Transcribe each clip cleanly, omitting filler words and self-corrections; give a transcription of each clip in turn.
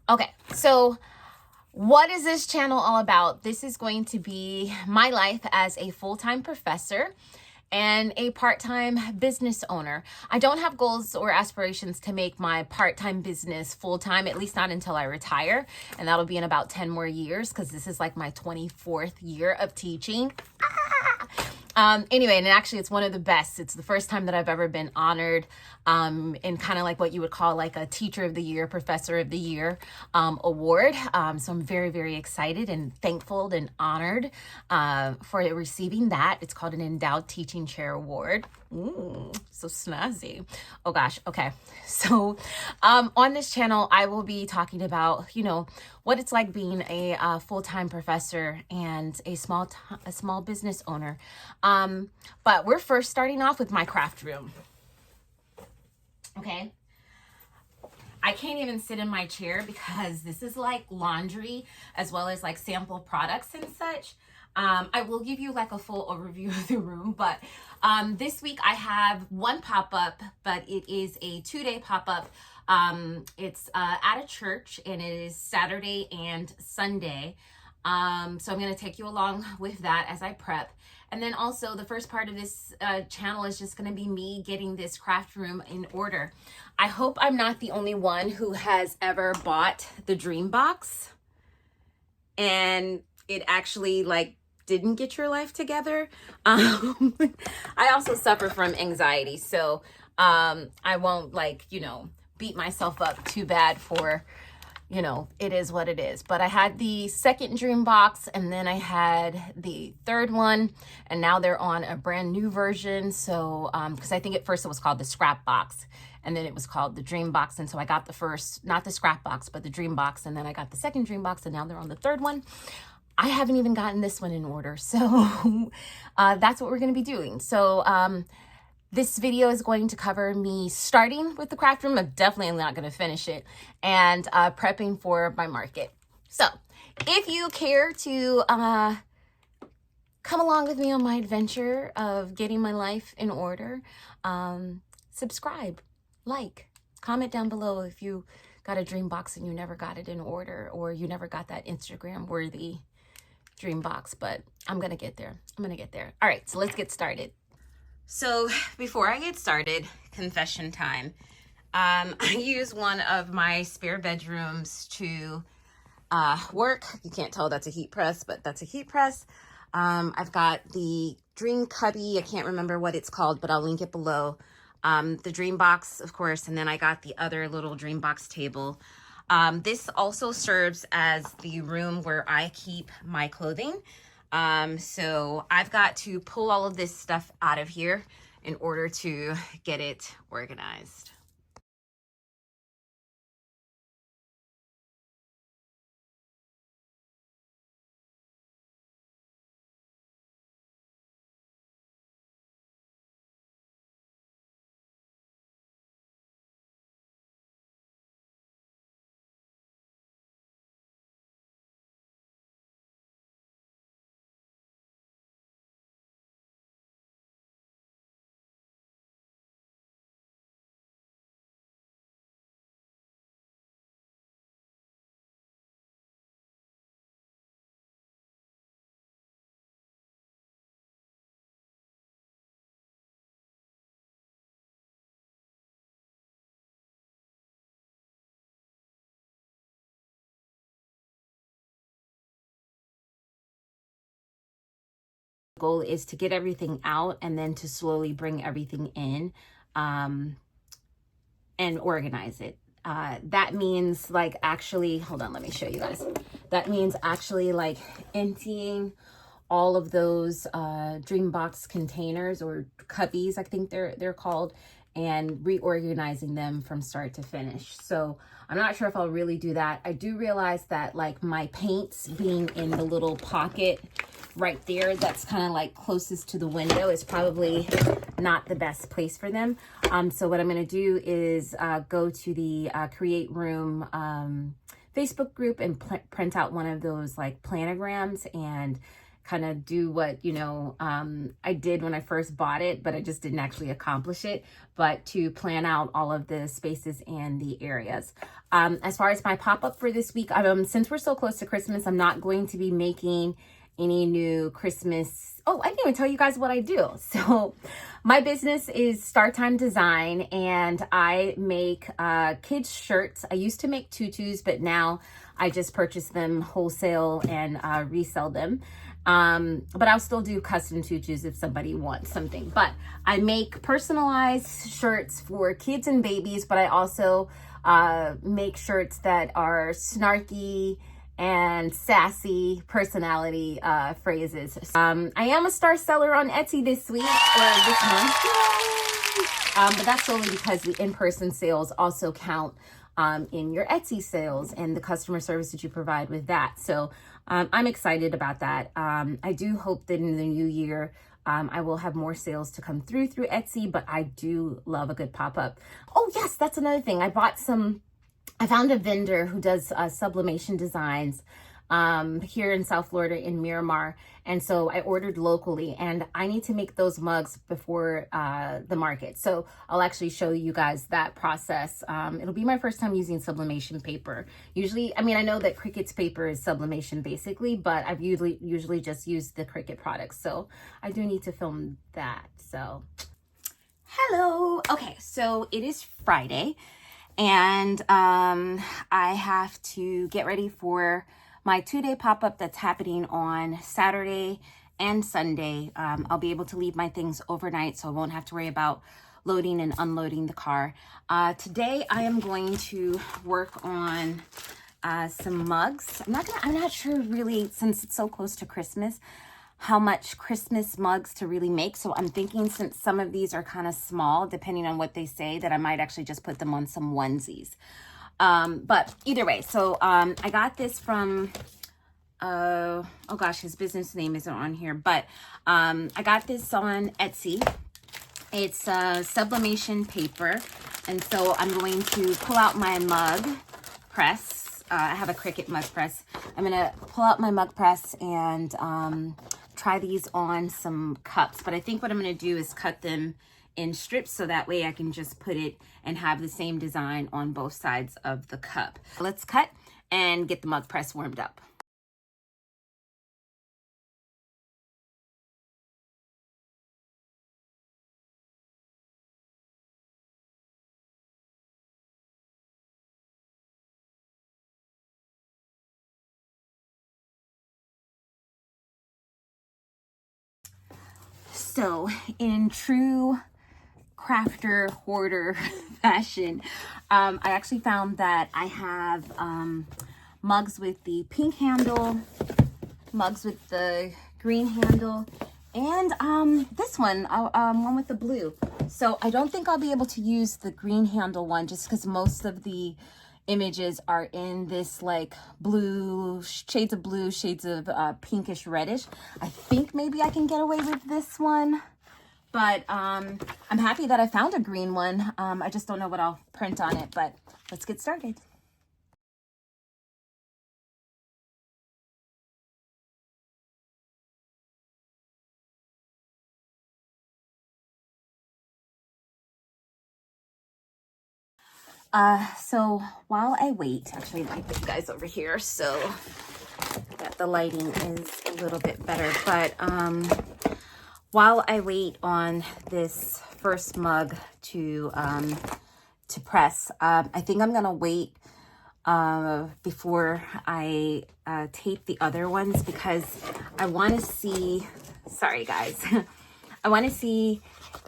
Okay, so what is this channel all about? This is going to be my life as a full-time professor and a part-time business owner. I don't have goals or aspirations to make my part-time business full-time, at least not until I retire. And that'll be in about 10 more years because this is like my 24th year of teaching. Anyway, and actually it's one of the best. It's the first time that I've ever been honored in kind of like what you would call like a teacher of the year, professor of the year award. So I'm very, very excited and thankful and honored for receiving that. It's called an Endowed Teaching Chair Award. So snazzy. Oh gosh. Okay. So on this channel, I will be talking about, what it's like being a full-time professor and a small business owner. But we're first starting off with my craft room. Okay. I can't even sit in my chair because this is like laundry as well as like sample products and such. I will give you like a full overview of the room, but this week I have one pop-up, but it is a 2-day pop-up. It's at a church and it is Saturday and Sunday. So I'm going to take you along with that as I prep. And then also the first part of this channel is just going to be me getting this craft room in order. I hope I'm not the only one who has ever bought the dream box and it actually like didn't get your life together. I also suffer from anxiety, so I won't beat myself up too bad for, it is what it is. But I had the second dream box and then I had the third one, and now they're on a brand new version. So because I think at first it was called the scrap box and then it was called the dream box, and so I got the first, not the scrap box, but the dream box, and then I got the second dream box, and now they're on the third one. I haven't even gotten this one in order, so that's what we're going to be doing. So this video is going to cover me starting with the craft room. I'm definitely not going to finish it, and prepping for my market. So if you care to come along with me on my adventure of getting my life in order, subscribe, like, comment down below if you got a dream box and you never got it in order, or you never got that Instagram worthy dream box. But I'm gonna get there. All right, so let's get started. So before I get started, confession time. I use one of my spare bedrooms to work. You can't tell that's a heat press, but that's a heat press. I've got the dream cubby. I can't remember what it's called, but I'll link it below. The dream box, of course, and then I got the other little dream box table. This also serves as the room where I keep my clothing. So I've got to pull all of this stuff out of here in order to get it organized. Goal is to get everything out and then to slowly bring everything in and organize it. That means like actually, hold on, let me show you guys. That means actually like emptying all of those dream box containers or cubbies, I think they're called, and reorganizing them from start to finish. So I'm not sure if I'll really do that. I do realize that like my paints being in the little pocket right there, that's kind of like closest to the window, is probably not the best place for them. So what I'm going to do is go to the Create Room Facebook group and print out one of those like planograms and kind of do what, I did when I first bought it, but I just didn't actually accomplish it, but to plan out all of the spaces and the areas. As far as my pop-up for this week, since we're so close to Christmas, I'm not going to be making any new Christmas. Oh, I didn't even tell you guys what I do. So my business is Start Time Design, and I make kids shirts. I used to make tutus, but now I just purchase them wholesale and resell them. But I'll still do custom tutus if somebody wants something. But I make personalized shirts for kids and babies, but I also make shirts that are snarky and sassy personality phrases. I am a star seller on Etsy this week or this month. But that's solely because the in-person sales also count in your Etsy sales and the customer service that you provide with that. So I'm excited about that. I do hope that in the new year, I will have more sales to come through Etsy, but I do love a good pop-up. Oh yes, that's another thing. I found a vendor who does sublimation designs here in South Florida in Miramar. And so I ordered locally, and I need to make those mugs before the market. So I'll actually show you guys that process. It'll be my first time using sublimation paper. Usually, I mean, I know that Cricut's paper is sublimation basically, but I've usually just used the Cricut products. So I do need to film that. So hello. Okay, so it is Friday, and I have to get ready for my 2-day pop-up that's happening on Saturday and Sunday. I'll be able to leave my things overnight, so I won't have to worry about loading and unloading the car. Today I am going to work on some mugs. I'm not sure really, since it's so close to Christmas, how much Christmas mugs to really make. So I'm thinking, since some of these are kind of small, depending on what they say, that I might actually just put them on some onesies. But either way, so I got this from oh gosh, his business name isn't on here, but I got this on Etsy. It's sublimation paper, and so I'm going to pull out my mug press. I have a Cricut mug press. I'm gonna pull out my mug press and try these on some cups, but I think what I'm gonna do is cut them in strips, so that way I can just put it and have the same design on both sides of the cup. Let's cut and get the mug press warmed up. So in true crafter hoarder fashion, I actually found that I have mugs with the pink handle, mugs with the green handle, and this one with the blue. So I don't think I'll be able to use the green handle one, just because most of the images are in this like blue, shades of pinkish reddish. I think maybe I can get away with this one, but I'm happy that I found a green one. I just don't know what I'll print on it, but let's get started. So while I wait, actually let me put you guys over here so that the lighting is a little bit better, but while I wait on this first mug to press, I think I'm gonna wait before I tape the other ones, because I want to see, sorry guys, I want to see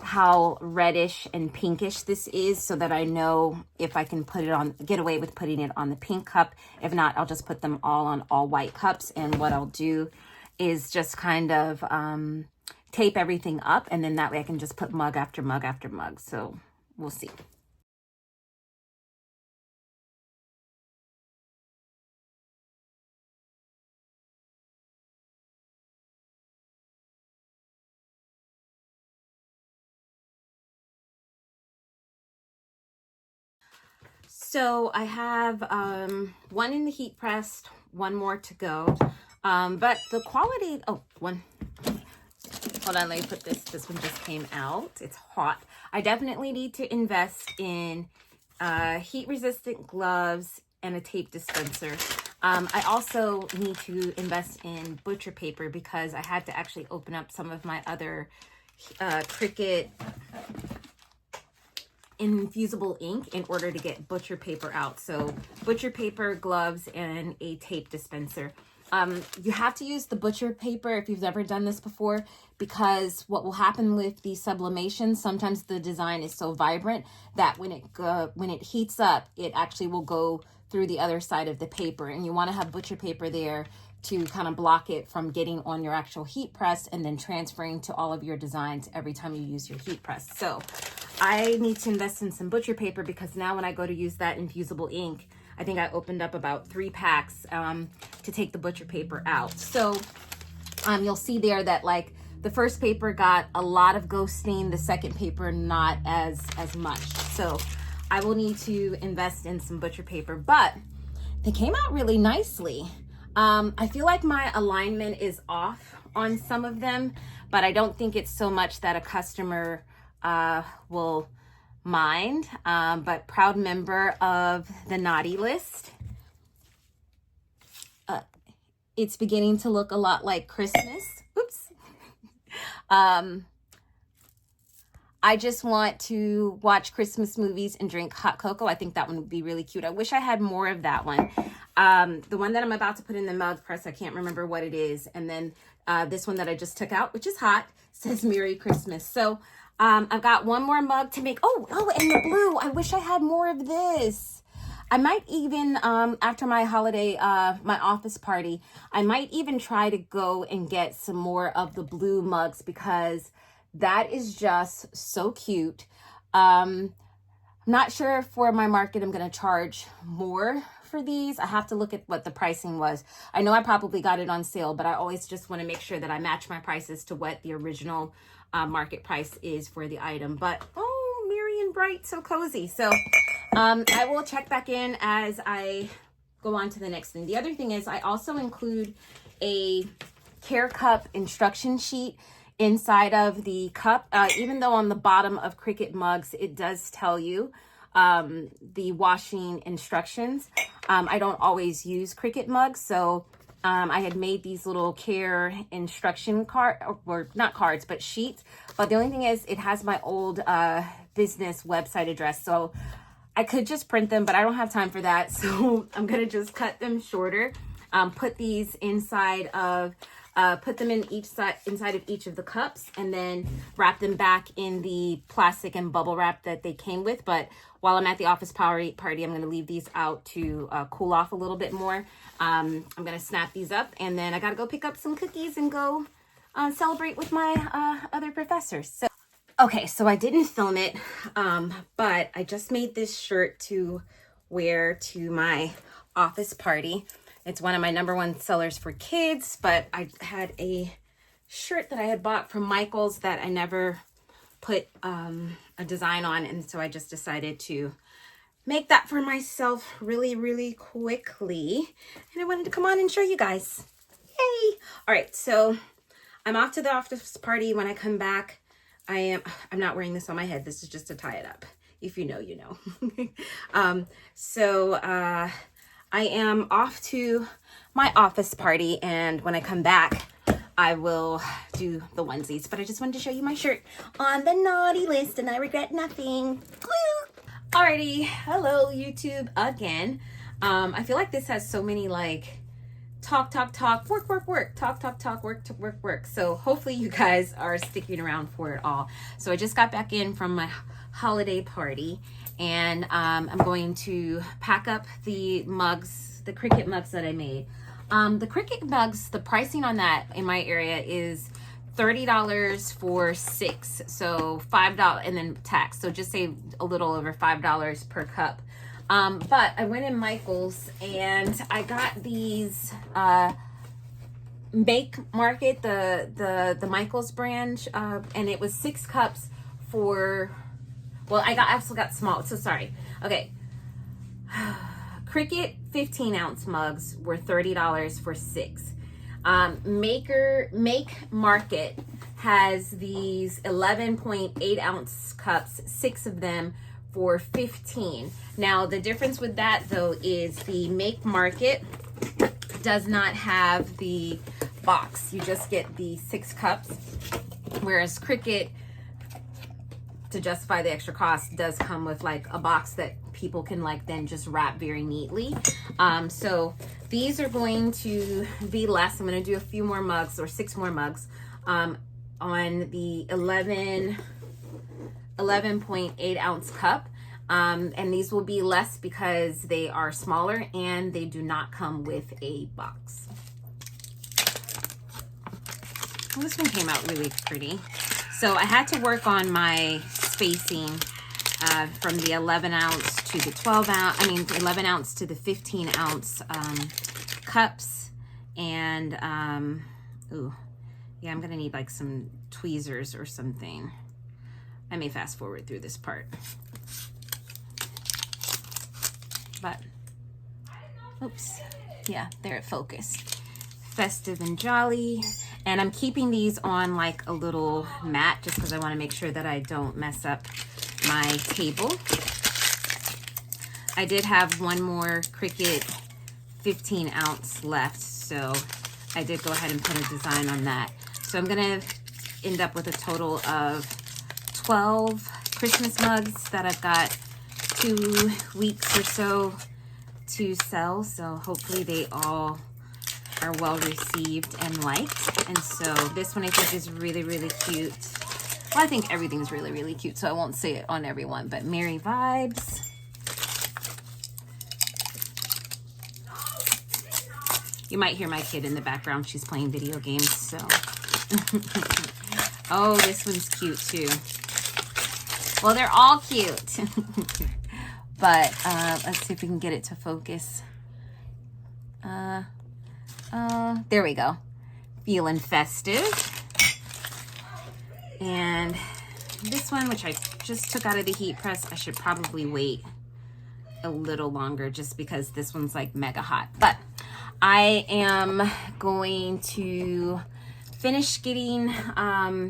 how reddish and pinkish this is, so that I know if I can put it on, get away with putting it on the pink cup. If not, I'll just put them all on all white cups, and what I'll do is just kind of tape everything up, and then that way I can just put mug after mug after mug. So we'll see. So I have one in the heat press, one more to go. But the quality, oh, one, hold on, let me put this one just came out. It's hot. I definitely need to invest in heat resistant gloves and a tape dispenser. I also need to invest in butcher paper because I had to actually open up some of my other Cricut infusible ink in order to get butcher paper out. So butcher paper, gloves, and a tape dispenser. You have to use the butcher paper if you've never done this before, because what will happen with the sublimation, sometimes the design is so vibrant that when it heats up, it actually will go through the other side of the paper, and you want to have butcher paper there to kind of block it from getting on your actual heat press and then transferring to all of your designs every time you use your heat press. So I need to invest in some butcher paper because now when I go to use that infusible ink, I think I opened up about 3 packs to take the butcher paper out. So you'll see there that like the first paper got a lot of ghosting, the second paper not as much. So I will need to invest in some butcher paper, but they came out really nicely. I feel like my alignment is off on some of them, but I don't think it's so much that a customer will mind. But proud member of the naughty list. It's beginning to look a lot like Christmas. Oops. I just want to watch Christmas movies and drink hot cocoa. I think that one would be really cute. I wish I had more of that one. The one that I'm about to put in the mug press, I can't remember what it is. And then this one that I just took out, which is hot, says Merry Christmas. So I've got one more mug to make. Oh, and the blue. I wish I had more of this. I might even, after my holiday, my office party, I might even try to go and get some more of the blue mugs because that is just so cute. I'm not sure for my market I'm going to charge more for these. I have to look at what the pricing was. I know I probably got it on sale, but I always just want to make sure that I match my prices to what the original market price is for the item. But oh, merry and bright, so cozy. So I will check back in as I go on to the next thing. The other thing is I also include a care cup instruction sheet inside of the cup, even though on the bottom of Cricut mugs it does tell you the washing instructions. I don't always use Cricut mugs, so I had made these little care instruction card, or not cards, but sheets. But the only thing is it has my old business website address, so I could just print them, but I don't have time for that. So I'm gonna just cut them shorter, put these inside of put them in inside of each of the cups, and then wrap them back in the plastic and bubble wrap that they came with. But while I'm at the office party, I'm going to leave these out to cool off a little bit more. I'm going to snap these up, and then I got to go pick up some cookies and go celebrate with my other professors. So, okay, so I didn't film it, but I just made this shirt to wear to my office party. It's one of my #1 sellers for kids, but I had a shirt that I had bought from Michael's that I never put a design on, and so I just decided to make that for myself really, really quickly. And I wanted to come on and show you guys. Yay! All right, so I'm off to the office party. When I come back, I'm not wearing this on my head. This is just to tie it up. If you know, you know. I am off to my office party, and when I come back, I will do the onesies. But I just wanted to show you my shirt on the naughty list, and I regret nothing. Alrighty, hello YouTube again. I feel like this has so many like talk, work, talk, work. So hopefully you guys are sticking around for it all. So I just got back in from my holiday party, and I'm going to pack up the mugs, the Cricut mugs that I made. The Cricut mugs, the pricing on that in my area is $30 for 6, so $5 and then tax, so just say a little over $5 per cup. But I went in Michael's and I got these Make Market, the Michael's brand, and it was 6 cups for, well, I also got small, so sorry. Okay. Cricut 15-ounce mugs were $30 for 6. Make Market has these 11.8 ounce cups, 6 of them for $15. Now the difference with that though is the Make Market does not have the box. You just get the 6 cups, whereas Cricut, to justify the extra cost, does come with like a box that people can like then just wrap very neatly. So these are going to be less. I'm going to do a few more mugs, or 6 more mugs, on the 11.8 ounce cup. And these will be less because they are smaller and they do not come with a box. Well, this one came out really pretty. So I had to work on my spacing from the 11 ounce to the 12 ounce, 11 ounce to the 15 ounce cups. And, ooh, yeah, I'm gonna need like some tweezers or something. I may fast forward through this part. But, oops, yeah, there it focused. Festive and jolly. And I'm keeping these on like a little mat just because I want to make sure that I don't mess up my table. I did have one more Cricut 15 ounce left, so I did go ahead and put a design on that. So I'm gonna end up with a total of 12 Christmas mugs that I've got 2 weeks or so to sell. So hopefully they all are well received and liked. And so this one I think is really, really cute. Well, I think everything's really, really cute, so I won't say it on everyone, but Merry Vibes. You might hear my kid in the background. She's playing video games, so. Oh, this one's cute too. Well, they're all cute. But let's see if we can get it to focus. There we go. Feeling festive. And this one, which I just took out of the heat press, I should probably wait a little longer just because this one's like mega hot. But I am going to finish getting, oh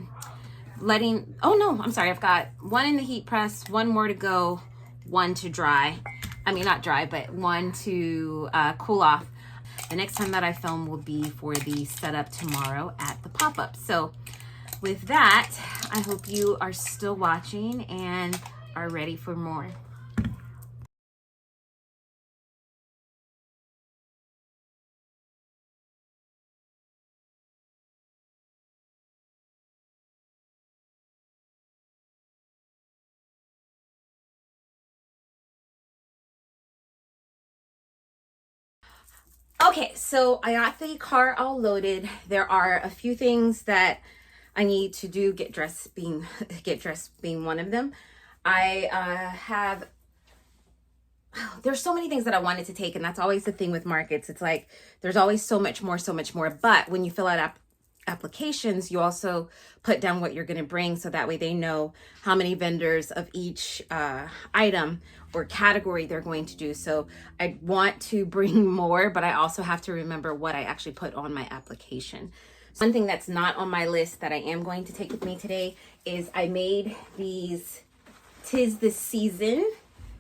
no, I'm sorry. I've got one in the heat press, one more to go, one to dry. I mean, not dry, but one to cool off. The next time that I film will be for the setup tomorrow at the pop-up. So with that, I hope you are still watching and are ready for more. Okay, so I got the car all loaded. There are a few things that I need to do, get dressed being one of them. There's so many things that I wanted to take, and that's always the thing with markets. It's like there's always so much more. But when you fill out applications, you also put down what you're going to bring, so that way they know how many vendors of each item or category they're going to do. So I want to bring more, but I also have to remember what I actually put on my application. One thing that's not on my list that I am going to take with me today is I made these 'Tis the Season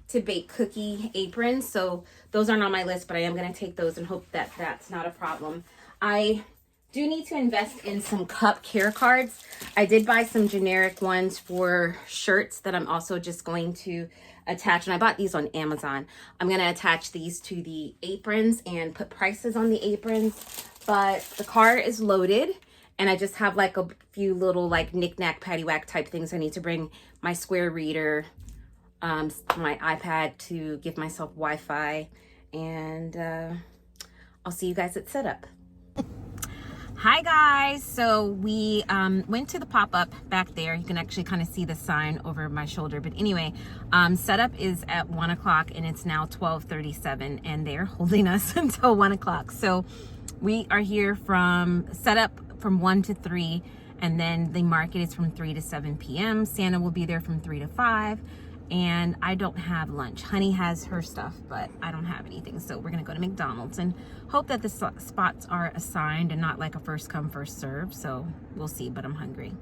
to Bake cookie aprons. So those aren't on my list, but I am going to take those and hope that that's not a problem. I do need to invest in some cup care cards. I did buy some generic ones for shirts that I'm also just going to attach, and I bought these on Amazon. I'm going to attach these to the aprons and put prices on the aprons, but the car is loaded and I just have like a few little like knick-knack paddywhack type things. I need to bring my square reader, my iPad to give myself Wi-Fi, and I'll see you guys at setup. Hi guys, so we went to the pop-up back there. You can actually kind of see the sign over my shoulder, but anyway, setup is at 1 o'clock and it's now 12:37 and they're holding us until 1 o'clock. So we are here from setup from 1 to 3, and then the market is from 3 to 7 p.m. Santa will be there from 3 to 5, and I don't have lunch. Honey has her stuff, but I don't have anything. So we're gonna go to McDonald's and hope that the spots are assigned and not like a first come, first serve. So we'll see, but I'm hungry.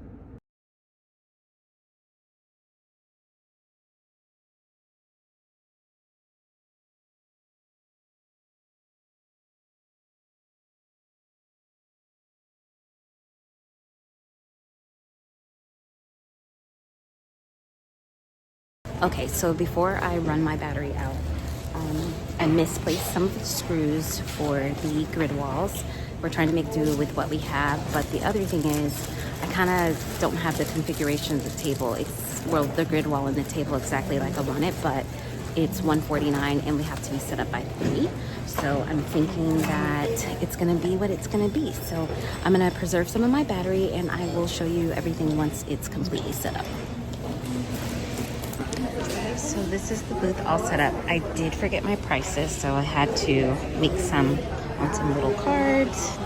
Okay, so before I run my battery out, I misplaced some of the screws for the grid walls. We're trying to make do with what we have, but the other thing is I kind of don't have the configuration of the table. It's, well, the grid wall and the table exactly like I want it, but it's 149 and we have to be set up by 3. So I'm thinking that it's gonna be what it's gonna be. So I'm gonna preserve some of my battery and I will show you everything once it's completely set up. So this is the booth all set up. I did forget my prices, so I had to make some on some little cards.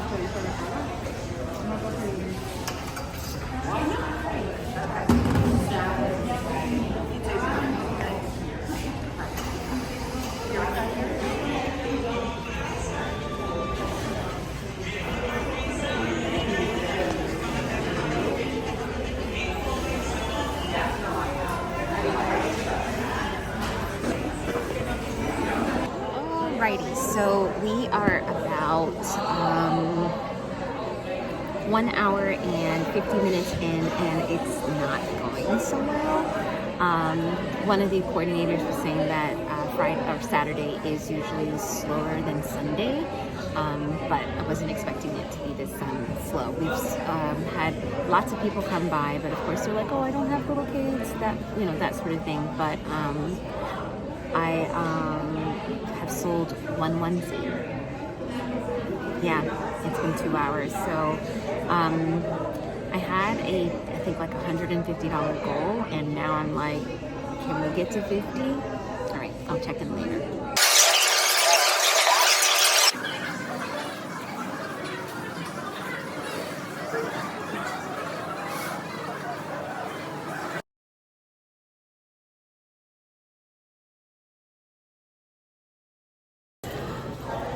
Alrighty, so we are about 1 hour and 50 minutes in, and it's not going so well. One of the coordinators was saying that Friday or Saturday is usually slower than Sunday, but I wasn't expecting it to be this slow. We've had lots of people come by, but of course they're like, "Oh, I don't have little kids," that, you know, that sort of thing. But I have sold one onesie. Yeah, it's been 2 hours. So I had I think like $150 goal, and now I'm like, can we get to 50? All right, I'll check in later.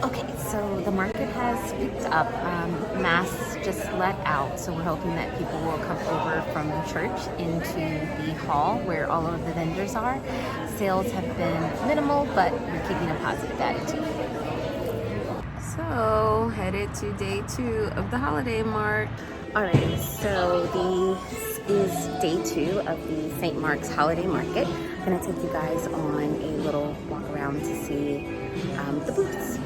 Okay, so the market has picked up. Mass just let out, so we're hoping that people will come over from church into the hall where all of the vendors are. Sales have been minimal, but we're keeping a positive attitude. So, headed to day 2 of the holiday mart. Alright, so this is day 2 of the St. Mark's Holiday Market. I'm going to take you guys on a little walk around to see the booths.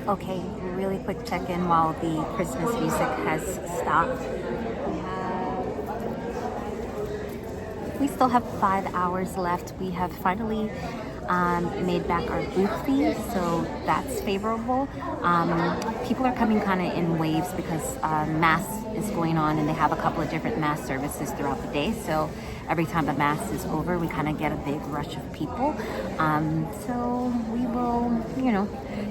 Okay, really quick check-in while the Christmas music has stopped. We still have 5 hours left. We have finally made back our booth fee, so that's favorable. People are coming kind of in waves because Mass is going on, and they have a couple of different Mass services throughout the day. So every time the Mass is over, we kind of get a big rush of people. So we will, you know,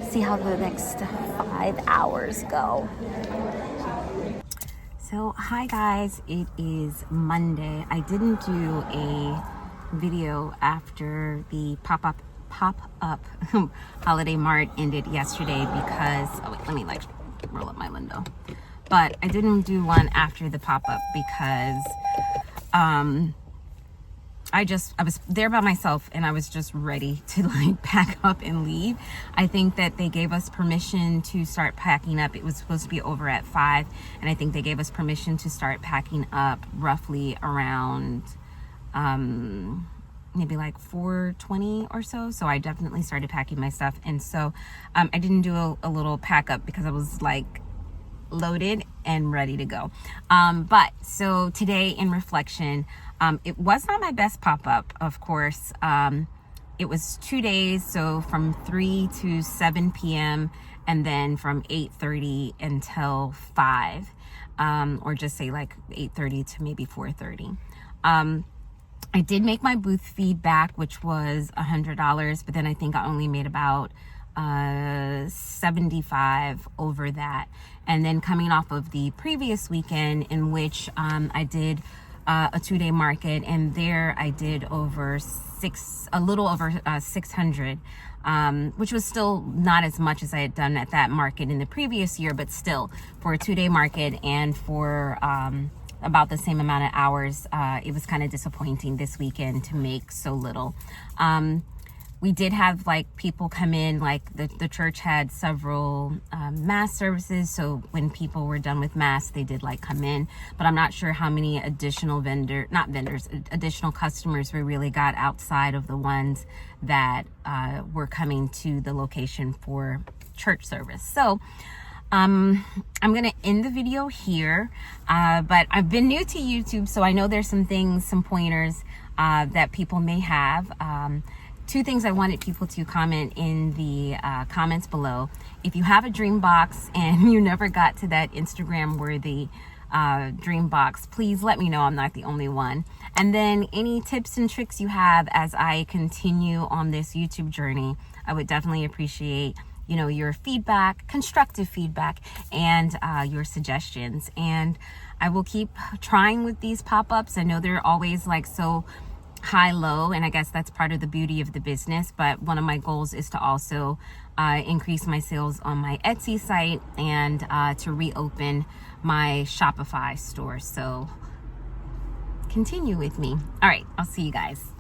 see how the next 5 hours go. So hi guys, it is Monday. I didn't do a video after the pop-up holiday mart ended yesterday because, oh wait, let me like roll up my window. But I didn't do one after the pop-up because I was there by myself and I was just ready to like pack up and leave. I think that they gave us permission to start packing up. It was supposed to be over at 5, and I think they gave us permission to start packing up roughly around maybe like 4:20 or so. So I definitely started packing my stuff, and so I didn't do a little pack up because I was like loaded and ready to go. But so today in reflection, it was not my best pop-up, of course. It was 2 days, so from 3 to 7 p.m. and then from 8:30 until 5, or just say like 8:30 to maybe 4:30. I did make my booth fee back, which was $100, but then I think I only made about 75 over that. And then coming off of the previous weekend, in which I did a 2-day market, and there I did a little over 600, which was still not as much as I had done at that market in the previous year, but still for a 2-day market and for about the same amount of hours, it was kind of disappointing this weekend to make so little. We did have like people come in, like the church had several mass services, so when people were done with mass, they did like come in, but I'm not sure how many additional additional customers we really got outside of the ones that were coming to the location for church service. So I'm gonna end the video here, but I've been new to YouTube, so I know there's some things, some pointers that people may have. 2 things I wanted people to comment in the comments below. If you have a dream box and you never got to that Instagram worthy dream box, please let me know. I'm not the only one. And then any tips and tricks you have as I continue on this YouTube journey, I would definitely appreciate, you know, your feedback, constructive feedback, and your suggestions. And I will keep trying with these pop-ups. I know they're always like so high-low, and I guess that's part of the beauty of the business, but one of my goals is to also increase my sales on my Etsy site and to reopen my Shopify store. So continue with me. All right, I'll see you guys.